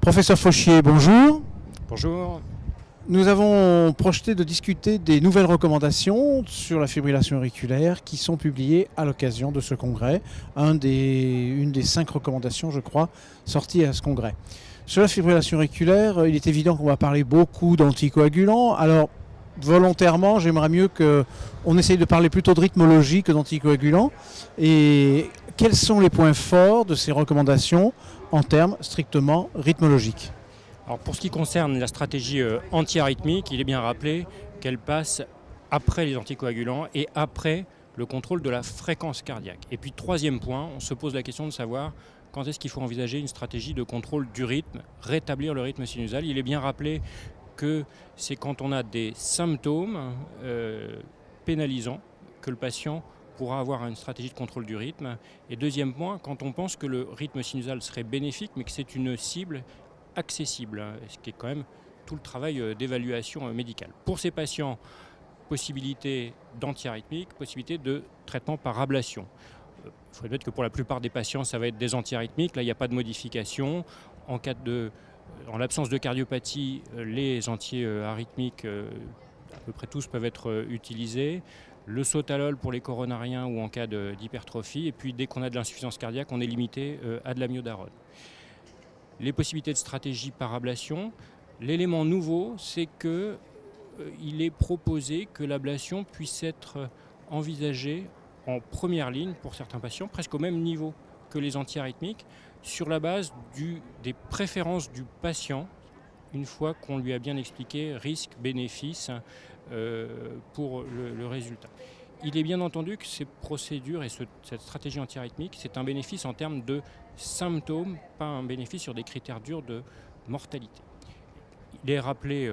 Professeur Fauchier, bonjour. Bonjour. Nous avons projeté de discuter des nouvelles recommandations sur la fibrillation auriculaire qui sont publiées à l'occasion de ce congrès. Une des 5 recommandations, je crois, sorties à ce congrès. Sur la fibrillation auriculaire, il est évident qu'on va parler beaucoup d'anticoagulants. Alors, volontairement, j'aimerais mieux qu'on essaye de parler plutôt de rythmologie que d'anticoagulants. Et quels sont les points forts de ces recommandations en termes strictement rythmologiques? Alors pour ce qui concerne la stratégie antiarythmique, il est bien rappelé qu'elle passe après les anticoagulants et après le contrôle de la fréquence cardiaque. Et puis troisième point, on se pose la question de savoir quand est-ce qu'il faut envisager une stratégie de contrôle du rythme, rétablir le rythme sinusal. Il est bien rappelé que c'est quand on a des symptômes pénalisants que le patient pourra avoir une stratégie de contrôle du rythme. Et deuxième point, quand on pense que le rythme sinusal serait bénéfique, mais que c'est une cible accessible, ce qui est quand même tout le travail d'évaluation médicale. Pour ces patients, possibilité d'antiarythmique, possibilité de traitement par ablation. Il faut admettre que pour la plupart des patients, ça va être des antiarythmiques. Là, il n'y a pas de modification. En l'absence de cardiopathie, les antiarythmiques, à peu près tous peuvent être utilisés. Le sotalol pour les coronariens ou en cas d'hypertrophie. Et puis dès qu'on a de l'insuffisance cardiaque, on est limité à de l'amiodarone. Les possibilités de stratégie par ablation. L'élément nouveau, c'est qu'il est proposé que l'ablation puisse être envisagée en première ligne pour certains patients, presque au même niveau que les antiarythmiques, sur la base des préférences du patient, une fois qu'on lui a bien expliqué risque, bénéfice pour le résultat. Il est bien entendu que ces procédures et cette stratégie antiarythmique, c'est un bénéfice en termes de symptômes, pas un bénéfice sur des critères durs de mortalité. Il est rappelé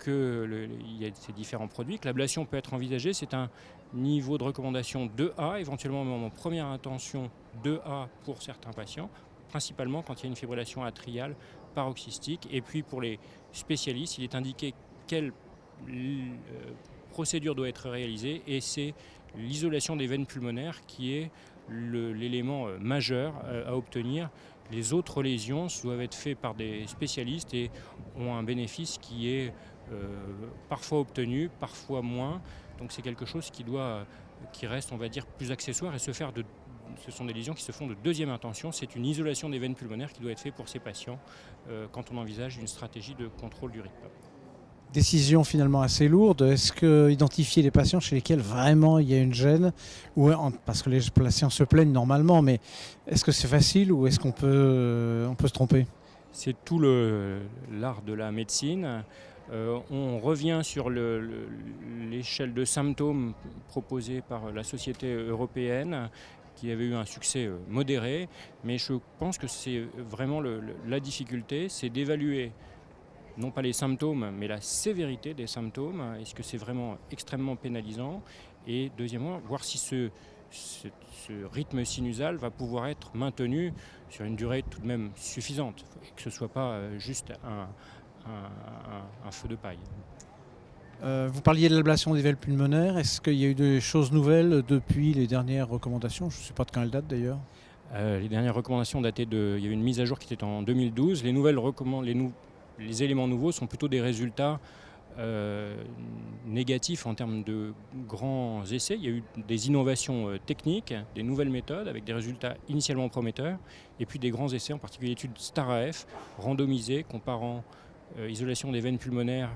qu'il y a ces différents produits, que l'ablation peut être envisagée, c'est un niveau de recommandation 2A, éventuellement même en première intention 2A pour certains patients, principalement quand il y a une fibrillation atriale paroxystique. Et puis pour les spécialistes, il est indiqué quelle procédure doit être réalisée, et c'est l'isolation des veines pulmonaires qui est l'élément majeur à obtenir. Les autres lésions doivent être faites par des spécialistes et ont un bénéfice qui est parfois obtenu, parfois moins. Donc c'est quelque chose qui reste, on va dire, plus accessoire et ce sont des lésions qui se font de deuxième intention. C'est une isolation des veines pulmonaires qui doit être faite pour ces patients quand on envisage une stratégie de contrôle du rythme. Décision finalement assez lourde. Est-ce que identifier les patients chez lesquels vraiment il y a une gêne, parce que les patients se plaignent normalement, mais est-ce que c'est facile ou est-ce qu'on peut se tromper? C'est tout l'art de la médecine. On revient sur l'échelle de symptômes proposée par la Société européenne qui avait eu un succès modéré, mais je pense que c'est vraiment la difficulté, c'est d'évaluer non pas les symptômes, mais la sévérité des symptômes. Est-ce que c'est vraiment extrêmement pénalisant? Et deuxièmement, voir si ce rythme sinusal va pouvoir être maintenu sur une durée tout de même suffisante, et que ce ne soit pas juste un feu de paille. Vous parliez de l'ablation des veines pulmonaires. Est-ce qu'il y a eu des choses nouvelles depuis les dernières recommandations? Je ne sais pas de quand elles datent d'ailleurs. Les dernières recommandations dataient il y a eu une mise à jour qui était en 2012. Les éléments nouveaux sont plutôt des résultats négatifs en termes de grands essais. Il y a eu des innovations techniques, des nouvelles méthodes avec des résultats initialement prometteurs, et puis des grands essais, en particulier l'étude STAR-AF, randomisée, comparant isolation des veines pulmonaires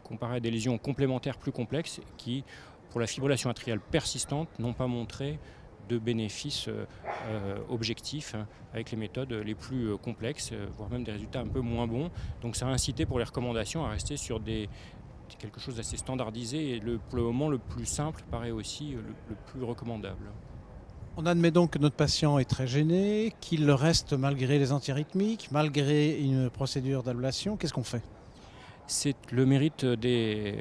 comparée à des lésions complémentaires plus complexes qui, pour la fibrillation atriale persistante, n'ont pas montré de bénéfices objectifs avec les méthodes les plus complexes, voire même des résultats un peu moins bons. Donc ça a incité pour les recommandations à rester sur quelque chose d'assez standardisé, et pour le moment le plus simple paraît aussi le plus recommandable. On admet donc que notre patient est très gêné, qu'il le reste malgré les antiarythmiques, malgré une procédure d'ablation. Qu'est-ce qu'on fait? C'est le mérite des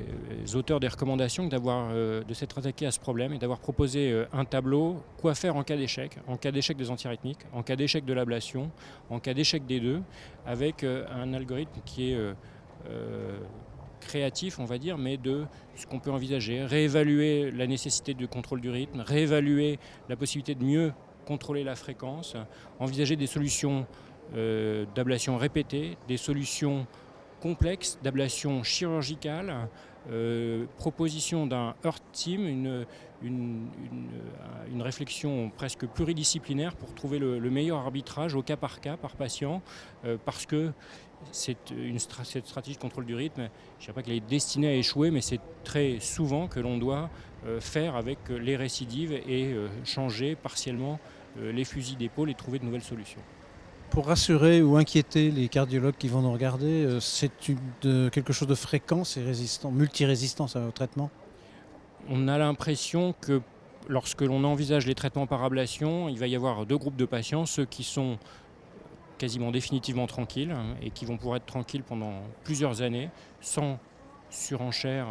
auteurs des recommandations de s'être attaqués à ce problème et d'avoir proposé un tableau, quoi faire en cas d'échec des antiarythmiques, en cas d'échec de l'ablation, en cas d'échec des deux, avec un algorithme qui est créatif, on va dire, mais de ce qu'on peut envisager. Réévaluer la nécessité de contrôle du rythme, réévaluer la possibilité de mieux contrôler la fréquence, envisager des solutions d'ablation répétée, des solutions complexes d'ablation chirurgicale, proposition d'un Heart Team, une réflexion presque pluridisciplinaire pour trouver le meilleur arbitrage au cas, par patient, parce que cette stratégie de contrôle du rythme, je ne dirais pas qu'elle est destinée à échouer, mais c'est très souvent que l'on doit faire avec les récidives et changer partiellement les fusils d'épaule et trouver de nouvelles solutions. Pour rassurer ou inquiéter les cardiologues qui vont nous regarder, c'est quelque chose de fréquent, c'est multirésistance au traitement? On a l'impression que lorsque l'on envisage les traitements par ablation, il va y avoir deux groupes de patients, ceux qui sont quasiment définitivement tranquilles et qui vont pouvoir être tranquilles pendant plusieurs années sans surenchère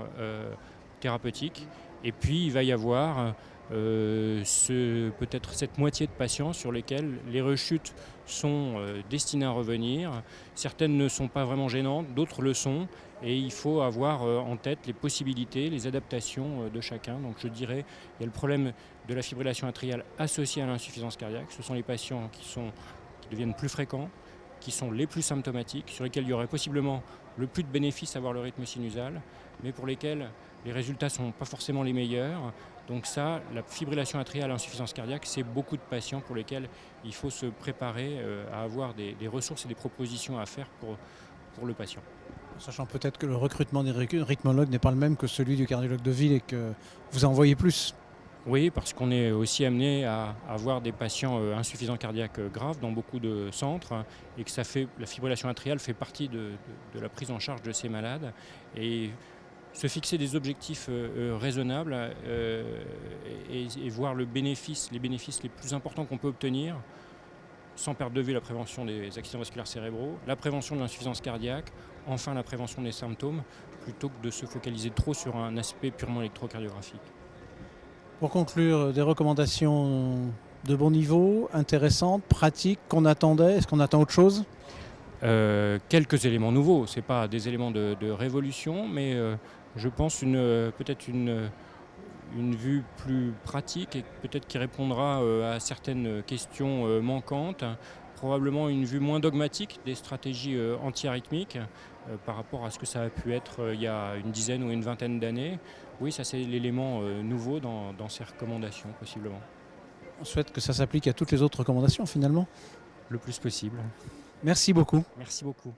thérapeutique. Et puis il va y avoir peut-être cette moitié de patients sur lesquels les rechutes sont destinées à revenir. Certaines ne sont pas vraiment gênantes, d'autres le sont. Et il faut avoir en tête les possibilités, les adaptations de chacun. Donc je dirais, il y a le problème de la fibrillation atriale associée à l'insuffisance cardiaque. Ce sont les patients qui deviennent plus fréquents, qui sont les plus symptomatiques, sur lesquels il y aurait possiblement le plus de bénéfices à avoir le rythme sinusal, mais pour lesquels les résultats ne sont pas forcément les meilleurs. Donc ça, la fibrillation atriale, insuffisance cardiaque, c'est beaucoup de patients pour lesquels il faut se préparer à avoir des ressources et des propositions à faire pour le patient. Sachant peut-être que le recrutement des rythmologues n'est pas le même que celui du cardiologue de ville et que vous en voyez plus. Oui, parce qu'on est aussi amené à avoir des patients insuffisants cardiaques graves dans beaucoup de centres et que la fibrillation atriale fait partie de la prise en charge de ces malades. Et se fixer des objectifs raisonnables et voir les bénéfices les plus importants qu'on peut obtenir sans perdre de vue la prévention des accidents vasculaires cérébraux, la prévention de l'insuffisance cardiaque, enfin la prévention des symptômes, plutôt que de se focaliser trop sur un aspect purement électrocardiographique. Pour conclure, des recommandations de bon niveau, intéressantes, pratiques, qu'on attendait. Est-ce qu'on attend autre chose? Quelques éléments nouveaux, ce n'est pas des éléments de révolution, mais je pense peut-être une vue plus pratique et peut-être qui répondra à certaines questions manquantes, probablement une vue moins dogmatique des stratégies antiarythmiques par rapport à ce que ça a pu être il y a une dizaine ou une vingtaine d'années. Oui, ça c'est l'élément nouveau dans ces recommandations possiblement. On souhaite que ça s'applique à toutes les autres recommandations finalement. Le plus possible. Merci beaucoup. Merci beaucoup.